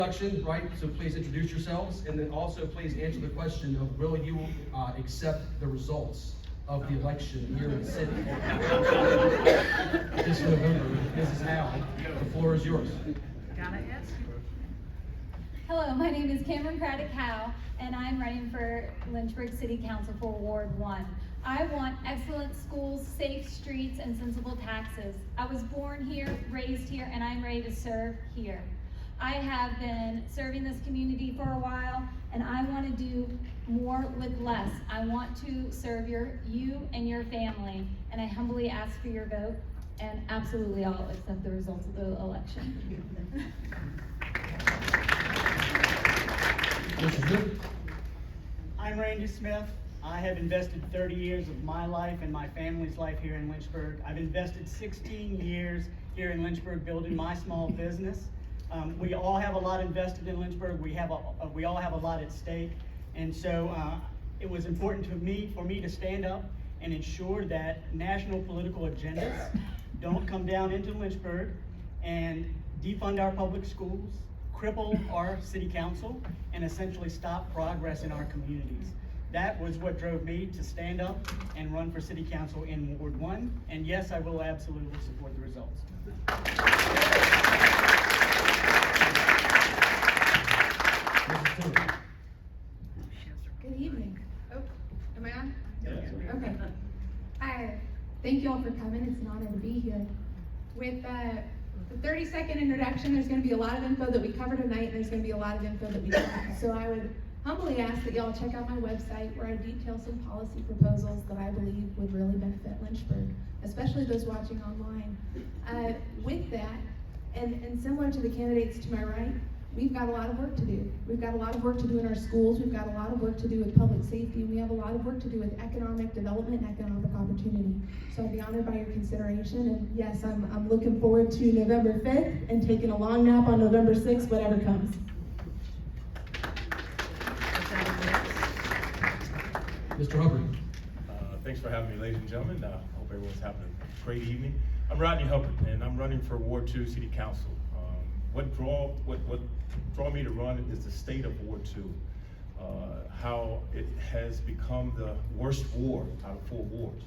Election, right? So please introduce yourselves, and then also please answer the question of will you accept the results of the election here in the city this November. Mrs. Howe, the floor is yours. Gotta ask you. Hello, my name is Cameron Craddock Howe, and I'm running for Lynchburg City Council for Ward 1. I want excellent schools, safe streets, and sensible taxes. I was born here, raised here, and I'm ready to serve here. I have been serving this community for a while, and I want to do more with less. I want to serve you and your family, and I humbly ask for your vote, and absolutely I'll accept the results of the election. Mr. Smith. I'm Randy Smith. I have invested 30 years of my life and my family's life here in Lynchburg. I've invested 16 years here in Lynchburg building my small business. We all have a lot invested in Lynchburg. We all have a lot at stake. And so it was important for me to stand up and ensure that national political agendas don't come down into Lynchburg and defund our public schools, cripple our city council, and essentially stop progress in our communities. That was what drove me to stand up and run for city council in Ward 1. And yes, I will absolutely support the results. Good evening. Oh, am I on? Yes. Okay. Thank you all for coming. It's an honor to be here. With the 30-second introduction, there's going to be a lot of info that we cover tonight, and there's going to be a lot of info that we don't. So I would humbly ask that y'all check out my website where I detail some policy proposals that I believe would really benefit Lynchburg, especially those watching online. With that, and similar to the candidates to my right, we've got a lot of work to do. We've got a lot of work to do in our schools. We've got a lot of work to do with public safety. We have a lot of work to do with economic development and economic opportunity. So I'd be honored by your consideration. And yes, I'm looking forward to November 5th and taking a long nap on November 6th, whatever comes. Mr. Hubbard. Thanks for having me, ladies and gentlemen. Hope everyone's having a great evening. I'm Rodney Hubbard, and I'm running for Ward 2 City Council. What draw me to run is the state of Ward 2, how it has become the worst ward out of 4 wards.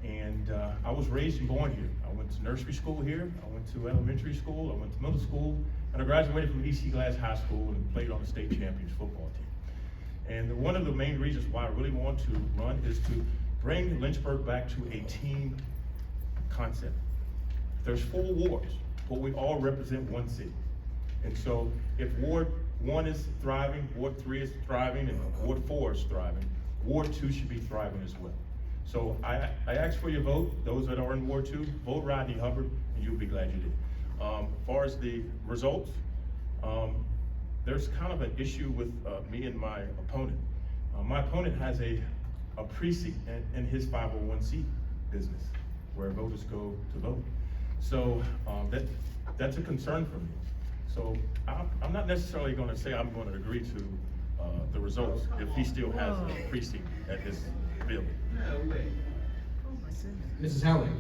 And I was raised and born here. I went to nursery school here, I went to elementary school, I went to middle school, and I graduated from E.C. Glass High School and played on the state champions football team. And one of the main reasons why I really want to run is to bring Lynchburg back to a team concept. There's 4 wards, but we all represent one city. And so if Ward 1 is thriving, Ward 3 is thriving, and Ward 4 is thriving, Ward 2 should be thriving as well. So I ask for your vote. Those that are in Ward 2, vote Rodney Hubbard, and you'll be glad you did. As far as the results, there's kind of an issue with me and my opponent. My opponent has a precinct in his 501c business where voters go to vote. So that's a concern for me. So I'm not necessarily going to say I'm going to agree to the results if he still has a precinct at his building. Mrs. Howard.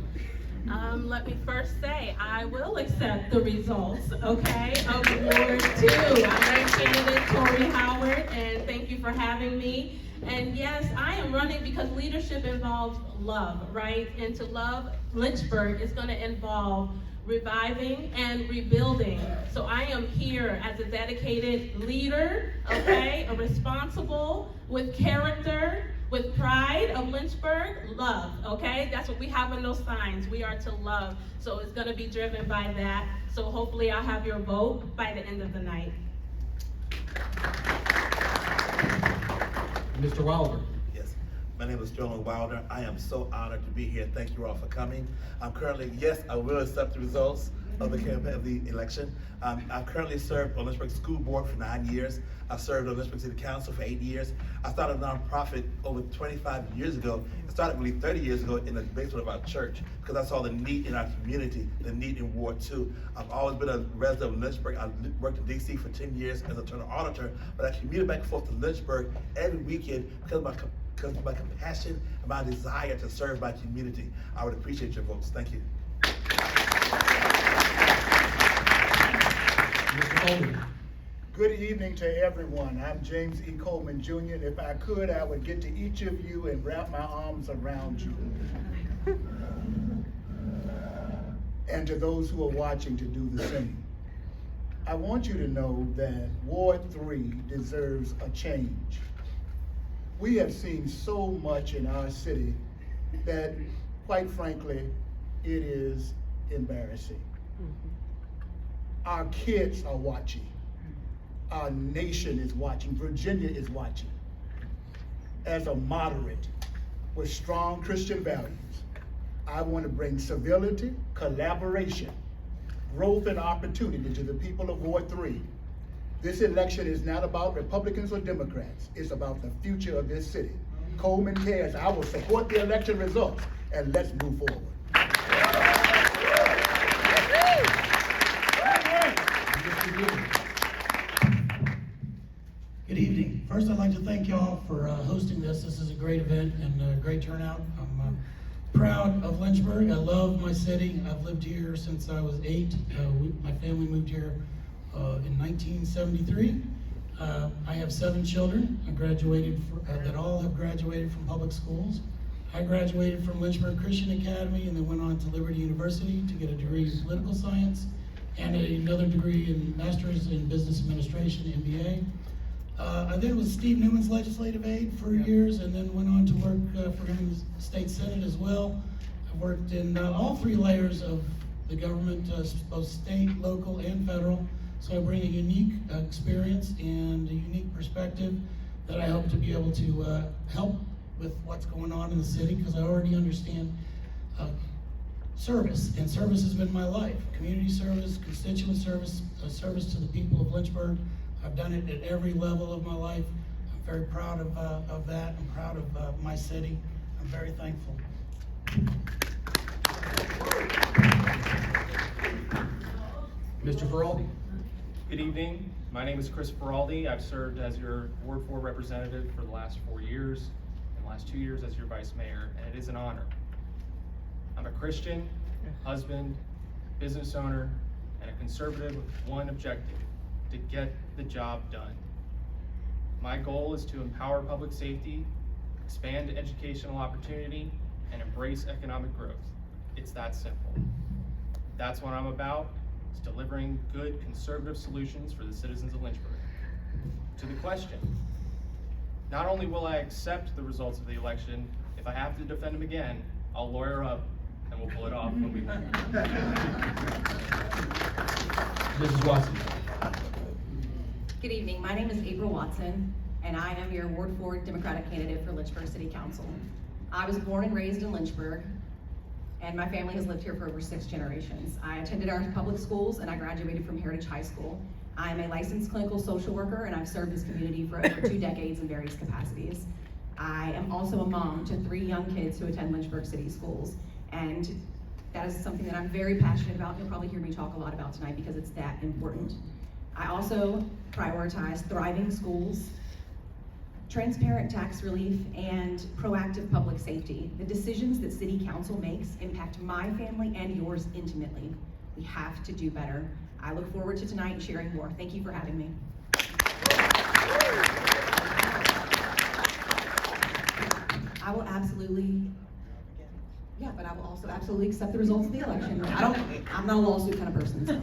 Let me first say, I will accept the results, okay, of Ward 2. I'm candidate Tori Howard, and thank you for having me. And yes, I am running because leadership involves love, right? And to love Lynchburg is going to involve reviving and rebuilding. So I am here as a dedicated leader, okay, a responsible, with character, with pride of Lynchburg, love, okay? That's what we have in those signs. We are to love. So it's gonna be driven by that. So hopefully I'll have your vote by the end of the night. Mr. Wilder. Yes, my name is Sterling Wilder. I am so honored to be here. Thank you all for coming. I'm currently, yes, I will accept the results of the campaign of the election. I've currently served on Lynchburg School Board for 9 years. I've served on Lynchburg City Council for 8 years. I started a nonprofit over 25 years ago. It started really 30 years ago in the basement of our church because I saw the need in our community, the need in Ward 2. I've always been a resident of Lynchburg. I worked in DC for 10 years as a internal auditor, but I commuted back and forth to Lynchburg every weekend because of my compassion and my desire to serve my community. I would appreciate your votes. Thank you. Mr. Coleman. Good evening to everyone. I'm James E. Coleman Jr. And if I could, I would get to each of you and wrap my arms around you. And to those who are watching, to do the same. I want you to know that Ward 3 deserves a change. We have seen so much in our city that, quite frankly, it is embarrassing. Our kids are watching. Our nation is watching. Virginia is watching. As a moderate with strong Christian values, I want to bring civility, collaboration, growth, and opportunity to the people of Ward 3. This election is not about Republicans or Democrats. It's about the future of this city. Coleman cares. I will support the election results, and let's move forward. Good evening. First, I'd like to thank y'all for hosting this. This is a great event and a great turnout. I'm proud of Lynchburg. I love my city. I've lived here since I was 8. My family moved here in 1973. I have 7 children. I graduated that all have graduated from public schools. I graduated from Lynchburg Christian Academy and then went on to Liberty University to get a degree in political science and another degree in Master's in Business Administration, MBA. I then was Steve Newman's legislative aide for years and then went on to work for him in the state senate as well. I've worked in all 3 layers of the government, both state, local, and federal. So I bring a unique experience and a unique perspective that I hope to be able to help with what's going on in the city, because I already understand service, and service has been my life. Community service, constituent service, service to the people of Lynchburg. I've done it at every level of my life. I'm very proud of that. I'm proud of my city. I'm very thankful. Mr. Feraldi. Good evening. My name is Chris Feraldi. I've served as your Ward 4 representative for the last 4 years, and the last 2 years as your vice mayor, and it is an honor. I'm a Christian, husband, business owner, and a conservative with one objective: to get the job done. My goal is to empower public safety, expand educational opportunity, and embrace economic growth. It's that simple. That's what I'm about, is delivering good conservative solutions for the citizens of Lynchburg. To the question, not only will I accept the results of the election, if I have to defend them again, I'll lawyer up and we'll pull it off when we win. Mrs. Watson. Good evening. My name is April Watson, and I am your Ward 4 Democratic candidate for Lynchburg City Council. I was born and raised in Lynchburg, and my family has lived here for over 6 generations. I attended our public schools, and I graduated from Heritage High School. I am a licensed clinical social worker, and I've served this community for over 2 decades in various capacities. I am also a mom to 3 young kids who attend Lynchburg City schools, and that is something that I'm very passionate about. You'll probably hear me talk a lot about tonight because it's that important. I also prioritize thriving schools, transparent tax relief, and proactive public safety. The decisions that City Council makes impact my family and yours intimately. We have to do better. I look forward to tonight and sharing more. Thank you for having me. I will absolutely, but I will also absolutely accept the results of the election. I'm not a lawsuit kind of person, so.